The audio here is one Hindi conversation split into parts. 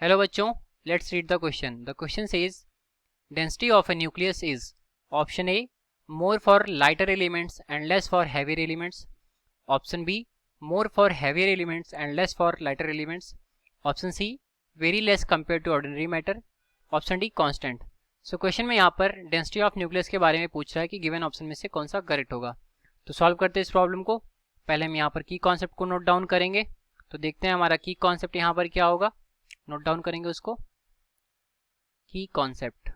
हेलो बच्चों, let's read the question. The question says density of A nucleus is option A more for lighter elements and less for heavier elements, option B more for heavier elements and less for lighter elements, option C very less compared to ordinary matter, option D constant. So question में यहाँ पर डेंसिटी ऑफ न्यूक्लियस के बारे में पूछ रहा है कि गिवन ऑप्शन में से कौन सा करेक्ट होगा. तो सॉल्व करते हैं इस प्रॉब्लम को. पहले हम यहाँ पर की कॉन्सेप्ट को नोट डाउन करेंगे. तो देखते हैं हमारा की कॉन्सेप्ट यहाँ पर क्या होगा. नोट डाउन करेंगे उसको. की कॉन्सेप्ट,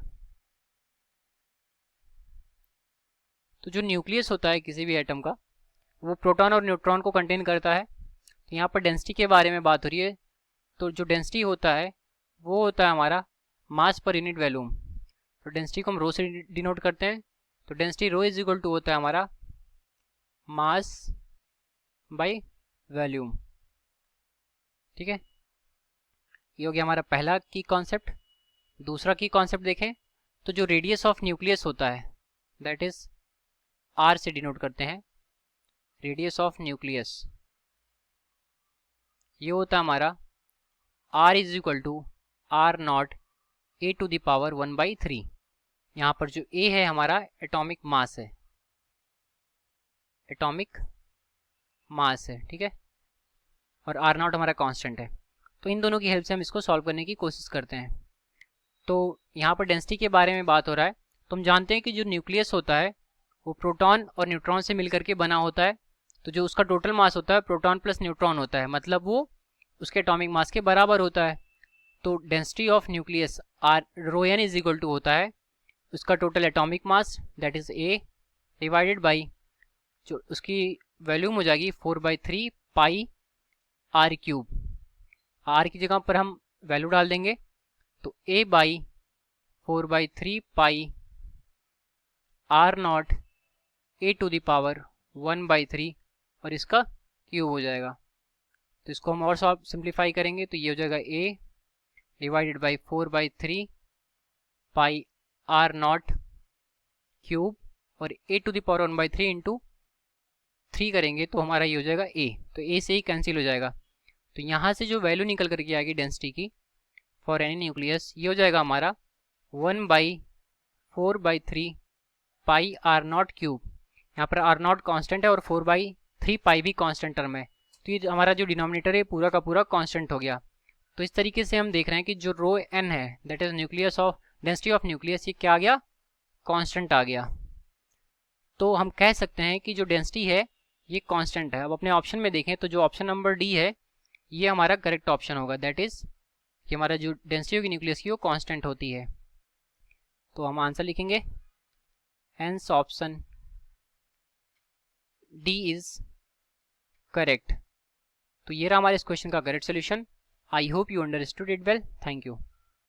तो जो न्यूक्लियस होता है किसी भी एटम का वो प्रोटॉन और न्यूट्रॉन को कंटेन करता है. तो यहाँ पर डेंसिटी के बारे में बात हो रही है. तो जो डेंसिटी होता है वो होता है हमारा मास पर यूनिट वॉल्यूम. तो डेंसिटी को हम रो से डिनोट करते हैं. तो density rho is equal to होता है हमारा मास बाय वॉल्यूम. ठीक है, ये हो गया हमारा पहला की कॉन्सेप्ट. दूसरा की कॉन्सेप्ट देखें तो जो रेडियस ऑफ न्यूक्लियस होता है दैट इज आर से डिनोट करते हैं. रेडियस ऑफ न्यूक्लियस ये होता है हमारा R is equal to R not a to the power 1/3. यहाँ पर जो ए है हमारा एटॉमिक मास है, एटॉमिक मास है. ठीक है, और आर नॉट हमारा कांस्टेंट है. तो इन दोनों की हेल्प से हम इसको सॉल्व करने की कोशिश करते हैं. तो यहाँ पर डेंसिटी के बारे में बात हो रहा है. तो हम जानते हैं कि जो न्यूक्लियस होता है वो प्रोटॉन और न्यूट्रॉन से मिलकर के बना होता है. तो जो उसका टोटल मास होता है प्रोटॉन प्लस न्यूट्रॉन होता है, मतलब वो उसके एटॉमिक मास के बराबर होता है. तो density of nucleus R rho N is equal to होता है उसका total atomic mass that is A divided by जो उसकी वॉल्यूम हो जाएगी 4/3 पाई आर क्यूब. आर की जगह पर हम वैल्यू डाल देंगे. तो a by 4/3 pi r not a to the power 1/3 और इसका क्यूब हो जाएगा. तो इसको हम और सिंप्लीफाई करेंगे तो ये हो जाएगा a divided by 4/3 pi r not cube और a to the power 1/3 into 3 करेंगे तो हमारा ये हो जाएगा ए. तो ए से ही कैंसिल हो जाएगा. तो यहाँ से जो वैल्यू निकल करके आएगी डेंसिटी की फॉर एनी न्यूक्लियस ये हो जाएगा हमारा 1/4/3 पाई आर नॉट क्यूब. यहाँ पर आर नॉट कॉन्स्टेंट है और 4/3 पाई भी कॉन्स्टेंट टर्म है. तो ये हमारा जो डिनोमिनेटर है पूरा का पूरा कॉन्स्टेंट हो गया. तो इस तरीके से हम देख रहे हैं कि जो रो एन है that is nucleus of density of nucleus ये क्या आ गया, कांस्टेंट आ गया. तो हम कह सकते हैं कि जो डेंसिटी है ये कांस्टेंट है. अब अपने ऑप्शन में देखें तो जो ऑप्शन नंबर डी है ये हमारा करेक्ट ऑप्शन होगा. दैट इज कि हमारा जो डेंसिटी होगी न्यूक्लियस की वो कांस्टेंट होती है. तो हम आंसर लिखेंगे hence option D is correct. तो ये रहा हमारे इस क्वेश्चन का correct solution. I hope you understood it well. Thank you.